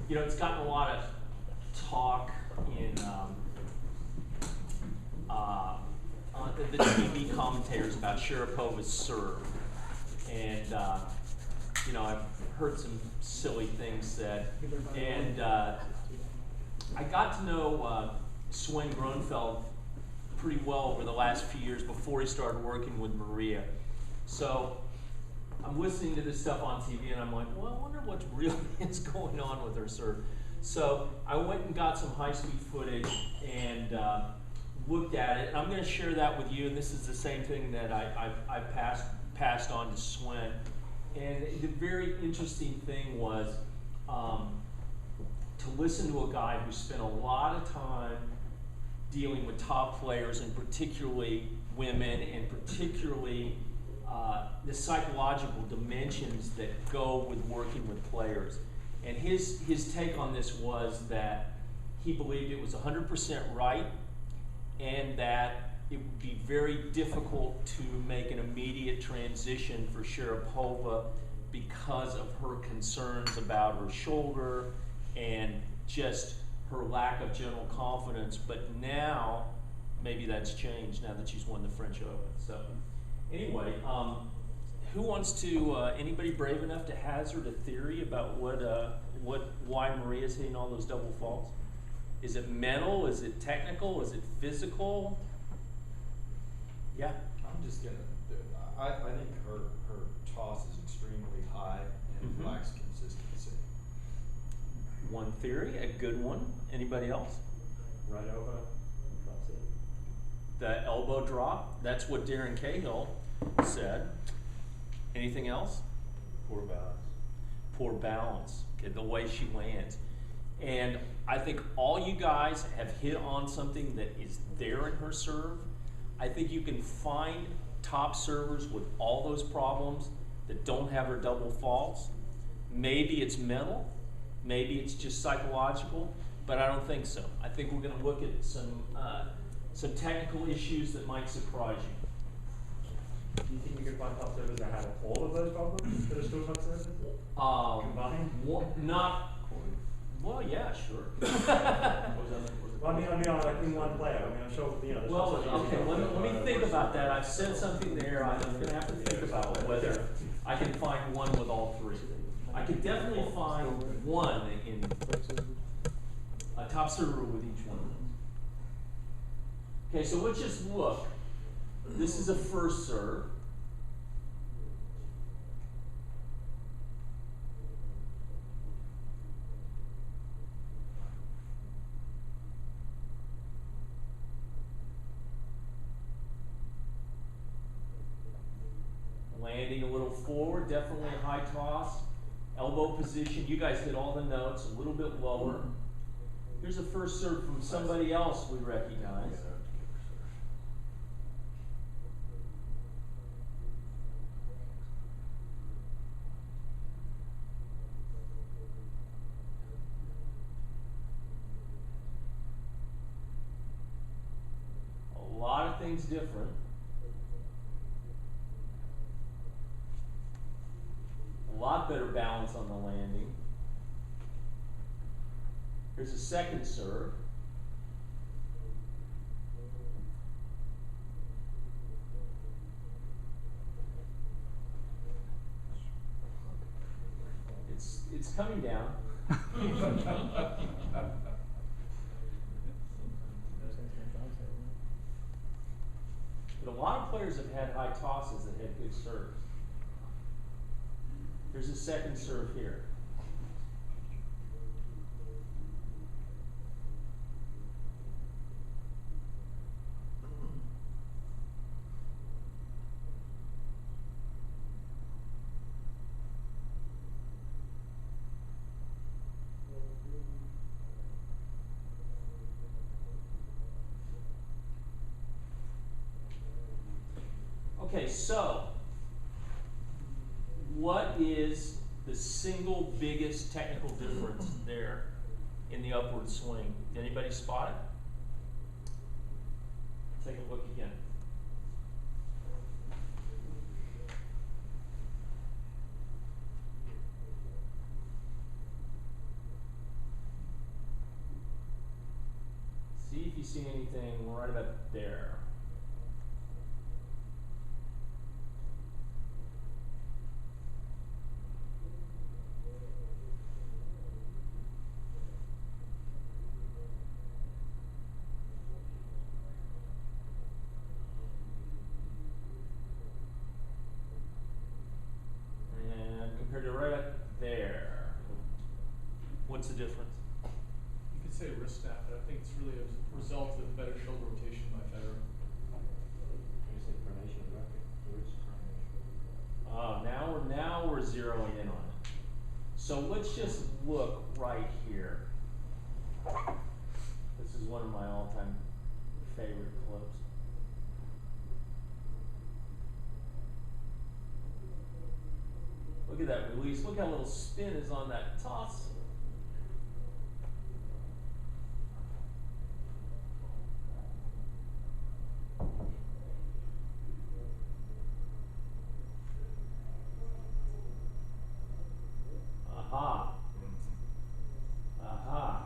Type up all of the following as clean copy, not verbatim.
You know, it's gotten a lot of talk in the TV commentators about Sharapova's serve. And, you know, I've heard some silly things said. And I got to know Sven Grunfeld pretty well over the last few years before he started working with Maria. So I'm listening to this stuff on TV and I'm like, well, I wonder what really is going on with her serve. So I went and got some high-speed footage and looked at it. And I'm going to share that with you. And this is the same thing that I passed on to Sven. And the very interesting thing was to listen to a guy who spent a lot of time dealing with top players, and particularly women, and particularly the psychological dimensions that go with working with players. And his take on this was that he believed it was 100% right, and that it would be very difficult to make an immediate transition for Sharapova because of her concerns about her shoulder and just her lack of general confidence. But now, maybe that's changed now that she's won the French Open. So anyway, who wants to, anybody brave enough to hazard a theory about why Maria's hitting all those double faults? Is it mental? Is it technical? Is it physical? Yeah? I'm just gonna, I think her toss is extremely high and lacks consistency. One theory, a good one. Anybody else? Right over, drops it. The elbow drop, that's what Darren Cahill said. Anything else? Poor balance. Poor balance, okay, the way she lands. And I think all you guys have hit on something that is there in her serve. I think you can find top servers with all those problems that don't have her double faults. Maybe it's mental, maybe it's just psychological, but I don't think so. I think we're going to look at some technical issues that might surprise you. Do you think we could find top servers that have all of those problems that are still top servers? Combined? Well, yeah, sure. Well, I mean, like in one player. I mean, I'm sure, you know. Well, okay, let me think about that. I've said something there. I'm going to have to think about whether I can find one with all three. I could definitely find one in a top server with each one. Okay, so let's just look. This is a first serve. Landing a little forward, definitely a high toss. Elbow position, you guys hit all the notes, a little bit lower. Here's a first serve from somebody else we recognize. A lot of things different. A lot better balance on the landing. Here's a second serve. It's coming down. But a lot of players have had high tosses that had good serves. Here's a second serve here. Okay, so what is the single biggest technical difference there in the upward swing? Did anybody spot it? Take a look again. you see anything right about there. And compared to right up there, what's the difference? You could say wrist snap, but I think it's really a result of better shoulder rotation by Federer. You say pronation of racket, wrist pronation. Now we're zeroing in on it. So let's just look right here. This is one of my all-time favorite clips. Look at that release. Look how little spin is on that toss. Aha. Aha.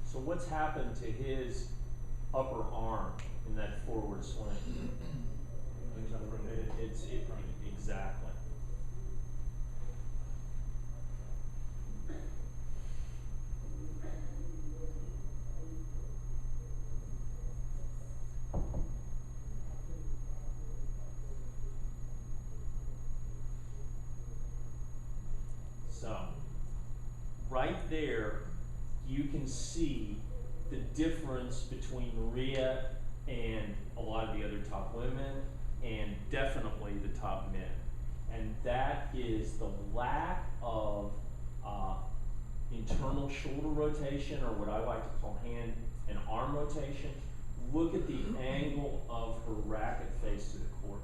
So what's happened to his upper arm in that forward swing? Exactly. So, right there, you can see the difference between Maria and a lot of the other top women, and definitely the top men. And that is the lack of internal shoulder rotation, or what I like to call hand and arm rotation. Look at the angle of her racket face to the court.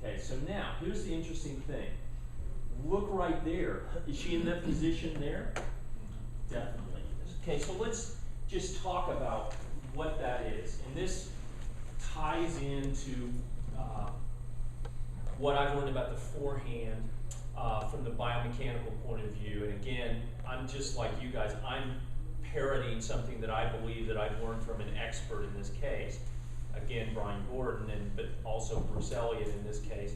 Okay, so now, here's the interesting thing. Look right there. Is she in that position there? Definitely. Okay, so let's just talk about what that is. And this ties into what I've learned about the forehand from the biomechanical point of view. And again, I'm just like you guys. I'm parroting something that I believe that I've learned from an expert in this case. Again, Brian Gordon, but also Bruce Elliott in this case.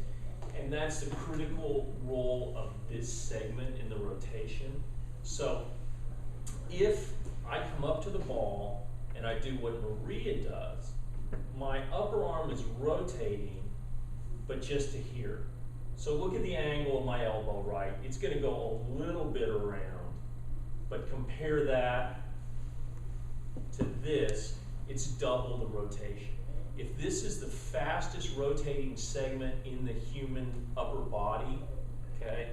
And that's the critical role of this segment in the rotation. So if I come up to the ball and I do what Maria does, my upper arm is rotating, but just to here. So look at the angle of my elbow, right? It's gonna go a little bit around, but compare that to this, it's double the rotation. If this is the fastest rotating segment in the human upper body, okay,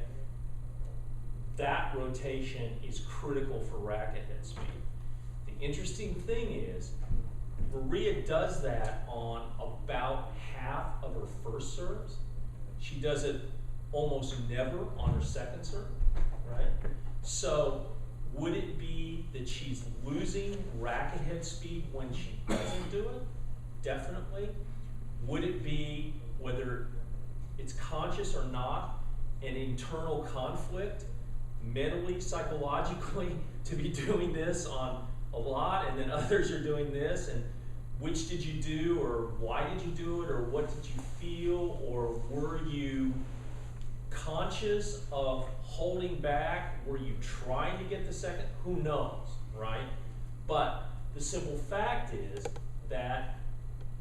that rotation is critical for racket head speed. The interesting thing is, Maria does that on about half of her first serves. She does it almost never on her second serve, right? So would it be that she's losing racket head speed when she doesn't do it? Definitely. Would it be, whether it's conscious or not, an internal conflict, mentally, psychologically, to be doing this on a lot, and then others are doing this, and which did you do, or why did you do it, or what did you feel, or were you conscious of holding back? Were you trying to get the second? Who knows, right? But the simple fact is that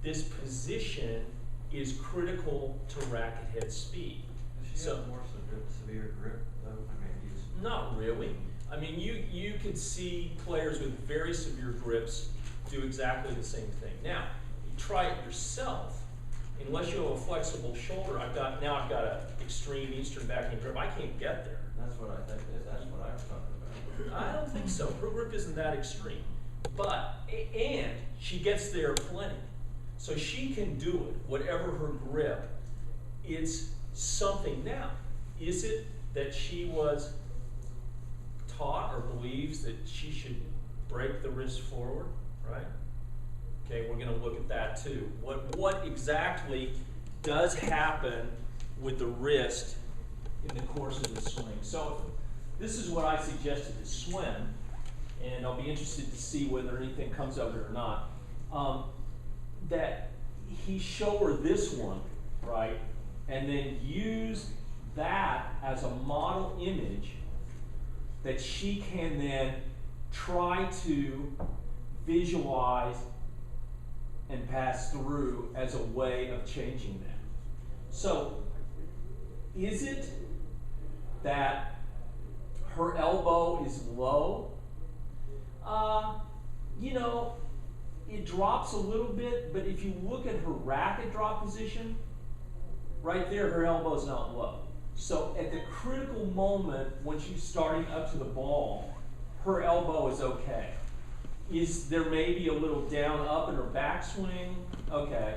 this position is critical to racket head speed. Does she have more severe grip, though? I mean, not really. I mean, you could see players with very severe grips do exactly the same thing. Now, you try it yourself. Unless you have a flexible shoulder, I've got an extreme Eastern backhand grip. I can't get there. That's what I think. That's what I was talking about. I don't think so. Her grip isn't that extreme. But, and she gets there plenty. So she can do it, whatever her grip. it's something. Now, is it that she was taught or believes that she should break the wrist forward, right? Okay, we're going to look at that too. What exactly does happen with the wrist in the course of the swing? So this is what I suggested to swim, and I'll be interested to see whether anything comes of it or not. That he show her this one, right, and then use that as a model image that she can then try to visualize and pass through as a way of changing that. So, is it that her elbow is low? You know, it drops a little bit, but if you look at her racket drop position, right there, her elbow's not low. So at the critical moment when she's starting up to the ball, her elbow is okay. Is there maybe a little down up in her backswing? Okay.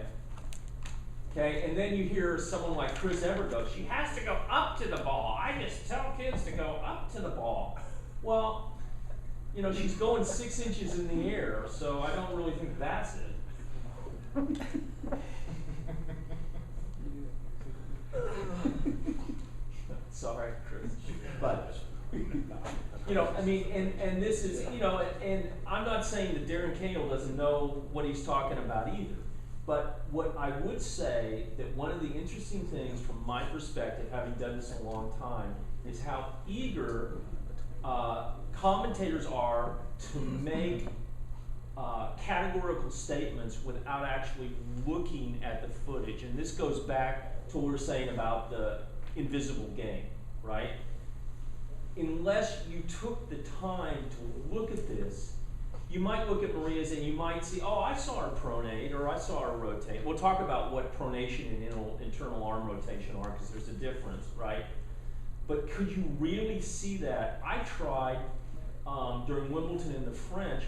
Okay, and then you hear someone like Chris Evert go, she has to go up to the ball. I just tell kids to go up to the ball. Well, you know, she's going 6 inches in the air, so I don't really think that's it. Sorry, Chris. But, you know, I mean, and this is, you know, and I'm not saying that Darren Cahill doesn't know what he's talking about either. But what I would say that one of the interesting things from my perspective, having done this a long time, is how eager commentators are to make categorical statements without actually looking at the footage. And this goes back to what we were saying about the invisible game, right? Unless you took the time to look at this, you might look at Maria's and you might see, oh, I saw her pronate or I saw her rotate. We'll talk about what pronation and internal arm rotation are because there's a difference, right? But could you really see that? I tried during Wimbledon in the French,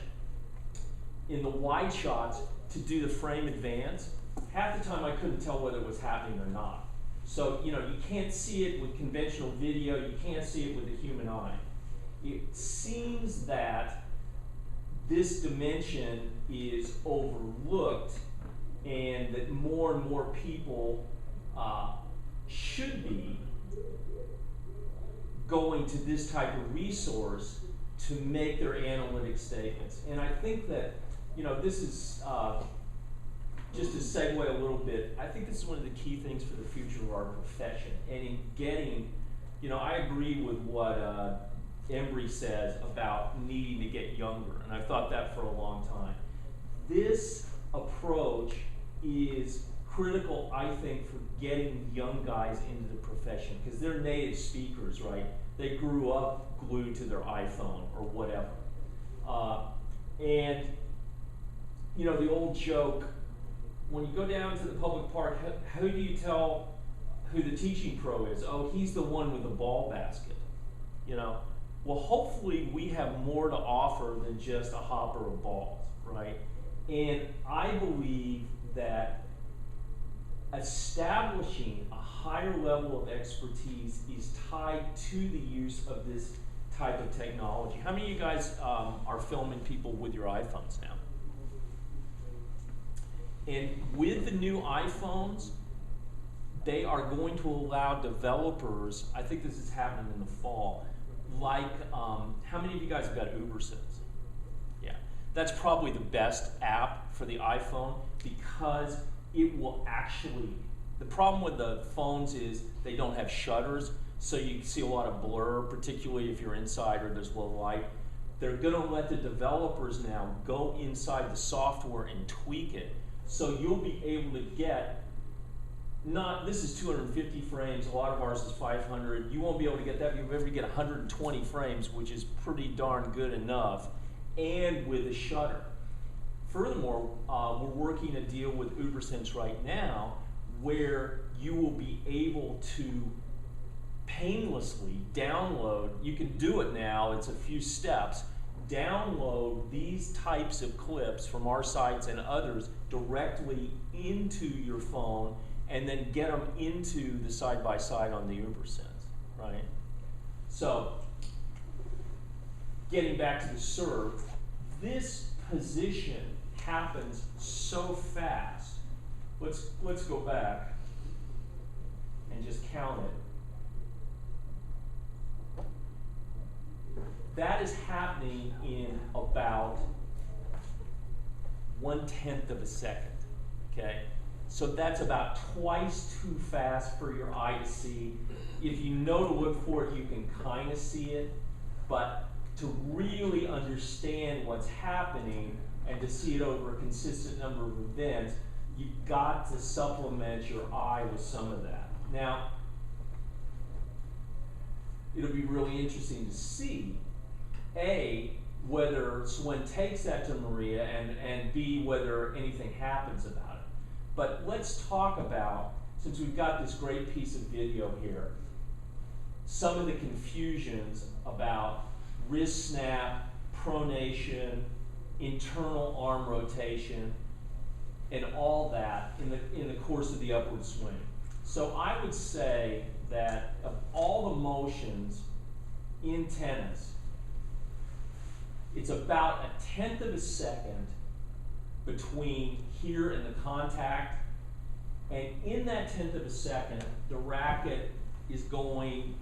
in the wide shots, to do the frame advance. Half the time I couldn't tell whether it was happening or not. So, you know, you can't see it with conventional video, you can't see it with the human eye. It seems that this dimension is overlooked and that more and more people should be going to this type of resource to make their analytic statements. And I think that, you know, this is, just to segue a little bit, I think this is one of the key things for the future of our profession. And in getting, you know, I agree with what Embry says about needing to get younger, and I've thought that for a long time. This approach is critical, I think, for getting young guys into the profession, because they're native speakers, right? They grew up glued to their iPhone or whatever. And, you know, the old joke, when you go down to the public park, who do you tell who the teaching pro is? Oh, he's the one with the ball basket, you know? Well, hopefully we have more to offer than just a hopper of balls, right? And I believe that establishing a higher level of expertise is tied to the use of this type of technology. How many of you guys are filming people with your iPhones now? And with the new iPhones, they are going to allow developers, I think this is happening in the fall, like, how many of you guys have got UberSense? Yeah, that's probably the best app for the iPhone because it will actually, the problem with the phones is they don't have shutters, so you see a lot of blur, particularly if you're inside or there's low light. They're gonna let the developers now go inside the software and tweak it, so you'll be able to get, this is 250 frames, a lot of ours is 500. You won't be able to get that. You'll be able to get 120 frames, which is pretty darn good enough, and with a shutter. Furthermore, we're working a deal with UberSense right now where you will be able to painlessly download, you can do it now, it's a few steps, download these types of clips from our sites and others directly into your phone and then get them into the side-by-side on the uber sense, right? So, getting back to the serve, this position happens so fast. Let's go back and just count it. That is happening in about 1/10 of a second, okay? So that's about twice too fast for your eye to see. If you know to look for it, you can kind of see it, but to really understand what's happening and to see it over a consistent number of events, you've got to supplement your eye with some of that. Now, it'll be really interesting to see, A, whether Swen takes that to Maria, and B, whether anything happens about it. But let's talk about, since we've got this great piece of video here, some of the confusions about wrist snap, pronation, internal arm rotation, and all that in the course of the upward swing. So I would say that of all the motions in tennis, it's about 1/10 of a second between here and the contact, and in that 1/10 of a second, the racket is going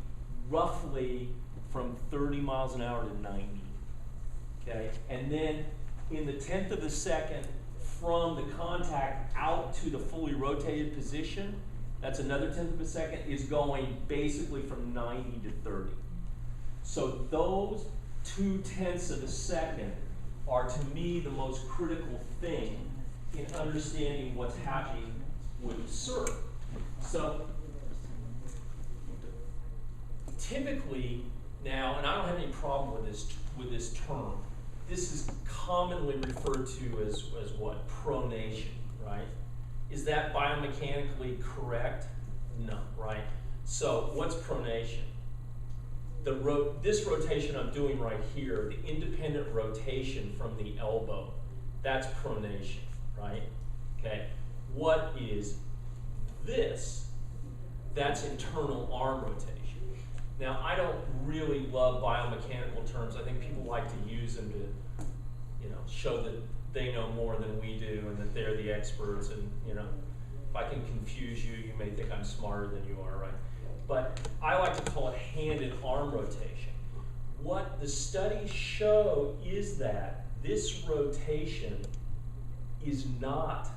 roughly from 30 miles an hour to 90, okay? And then in the 1/10 of a second from the contact out to the fully rotated position, that's another 1/10 of a second, is going basically from 90 to 30. So those 2/10 of a second are, to me, the most critical thing in understanding what's happening with the serve. So typically now, and I don't have any problem with this term, this is commonly referred to as what? Pronation, right? Is that biomechanically correct? No, right? So what's pronation? This rotation I'm doing right here, the independent rotation from the elbow, that's pronation, right? Okay. What is this? That's internal arm rotation. Now, I don't really love biomechanical terms. I think people like to use them to, show that they know more than we do and that they're the experts. And, if I can confuse you, you may think I'm smarter than you are, right? But I like to call it hand and arm rotation. What the studies show is that this rotation is not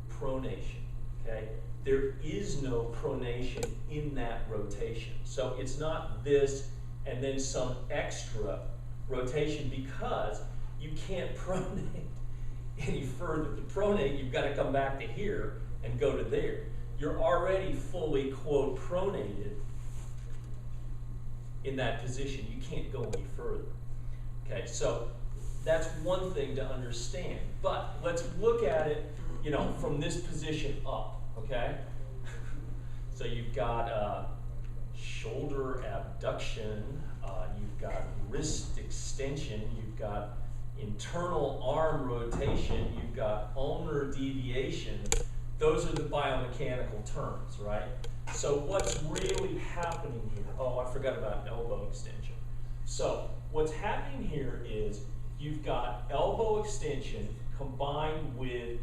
pronation, okay? There is no pronation in that rotation. So it's not this and then some extra rotation, because you can't pronate any further. To pronate, you've got to come back to here and go to there. You're already fully, quote, pronated in that position. You can't go any further. Okay, so that's one thing to understand. But let's look at it, from this position up, okay? So you've got shoulder abduction, you've got wrist extension, you've got internal arm rotation, you've got ulnar deviation. Those are the biomechanical terms, right? So what's really happening here? Oh, I forgot about elbow extension. So what's happening here is you've got elbow extension combined with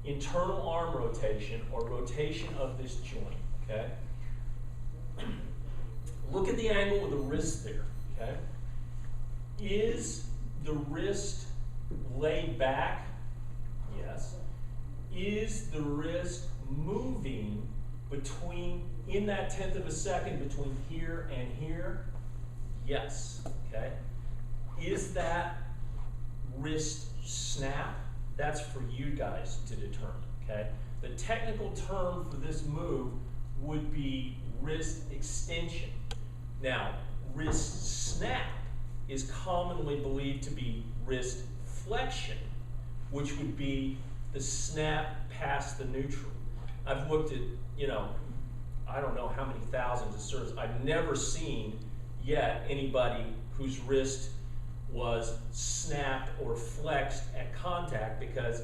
internal arm rotation, or rotation of this joint, okay? Look at the angle of the wrist there, okay? Is the wrist laid back? Yes. Is the wrist moving in that 1/10 of a second between here and here? Yes, okay? Is that wrist snap? That's for you guys to determine, okay? The technical term for this move would be wrist extension. Now, wrist snap is commonly believed to be wrist flexion, which would be the snap past the neutral. I've looked at, I don't know how many thousands of serves. I've never seen yet anybody whose wrist was snapped or flexed at contact, because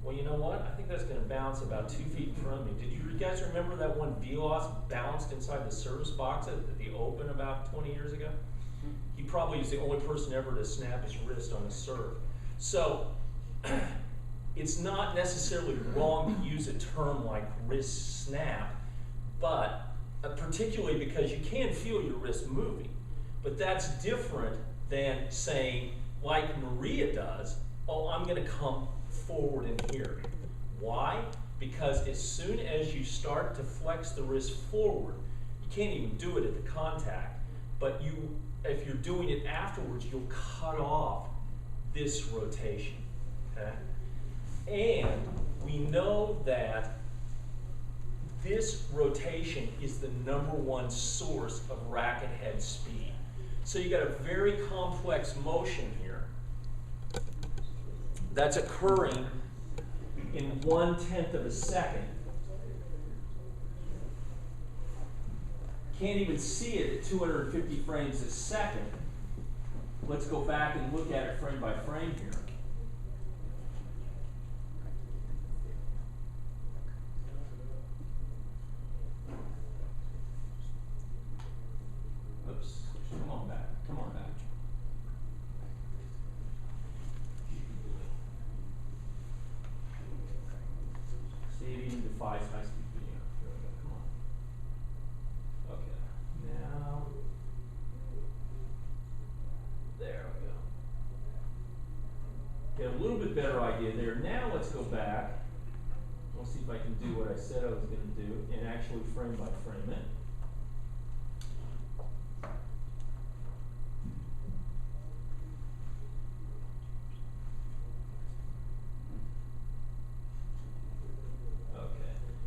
Well, you know what? I think that's going to bounce about 2 feet in front of me. Did you guys remember that one Vilas bounced inside the service box at the Open about 20 years ago? He probably is the only person ever to snap his wrist on a serve. So it's not necessarily wrong to use a term like wrist snap, but particularly because you can feel your wrist moving. But that's different than saying, like Maria does, oh, I'm going to come forward in here. Why? Because as soon as you start to flex the wrist forward, you can't even do it at the contact, but if you're doing it afterwards, you'll cut off this rotation, okay? And we know that this rotation is the #1 source of racket head speed. So you got a very complex motion here that's occurring in 1/10 of a second. Can't even see it at 250 frames a second. Let's go back and look at it frame by frame here. Oops, come on back, come on back. See if you can defy high-speed video. There we go, come on. Okay, now, there we go. Get a little bit better idea there. Now let's go back. Let's see if I can do what I said I was going to do and actually frame by frame it.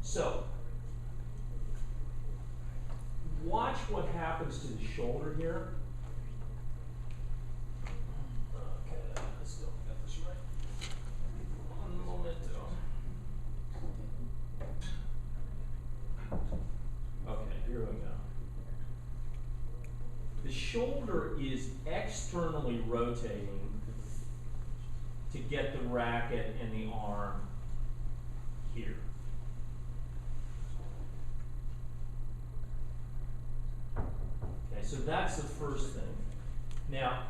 So, watch what happens to the shoulder here. Okay, I still got this right. One momento. Okay, here we go. The shoulder is externally rotating to get the racket and the arm here. So that's the first thing. Now,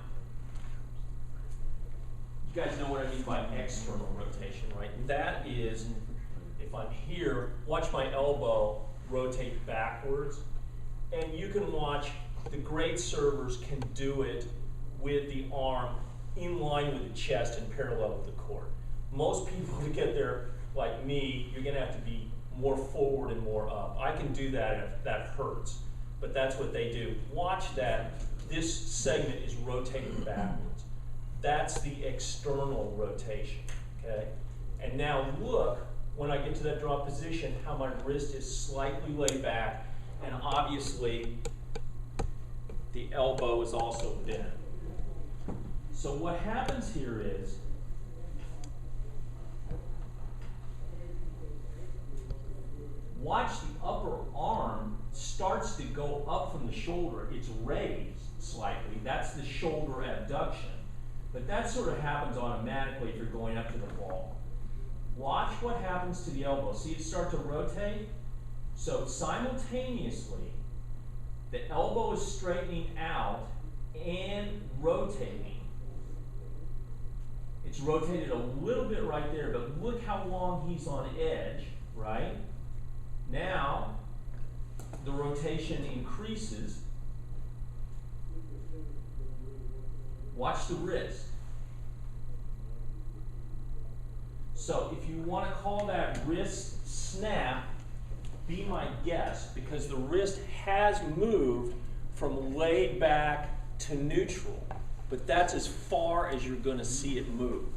you guys know what I mean by external rotation, right? That is, if I'm here, watch my elbow rotate backwards. And you can watch, the great servers can do it with the arm in line with the chest and parallel with the court. Most people, to get there, like me, you're going to have to be more forward and more up. I can do that if that hurts. But that's what they do. Watch that. This segment is rotating backwards. That's the external rotation, okay? And now look, when I get to that draw position, how my wrist is slightly laid back, and obviously the elbow is also bent. So what happens here is, watch the upper arm starts to go up from the shoulder. It's raised slightly. That's the shoulder abduction. But that sort of happens automatically if you're going up to the ball. Watch what happens to the elbow. See it start to rotate? So simultaneously, the elbow is straightening out and rotating. It's rotated a little bit right there, but look how long he's on edge, right? Now, the rotation increases. Watch the wrist. So if you want to call that wrist snap, be my guest, because the wrist has moved from laid back to neutral, but that's as far as you're going to see it move.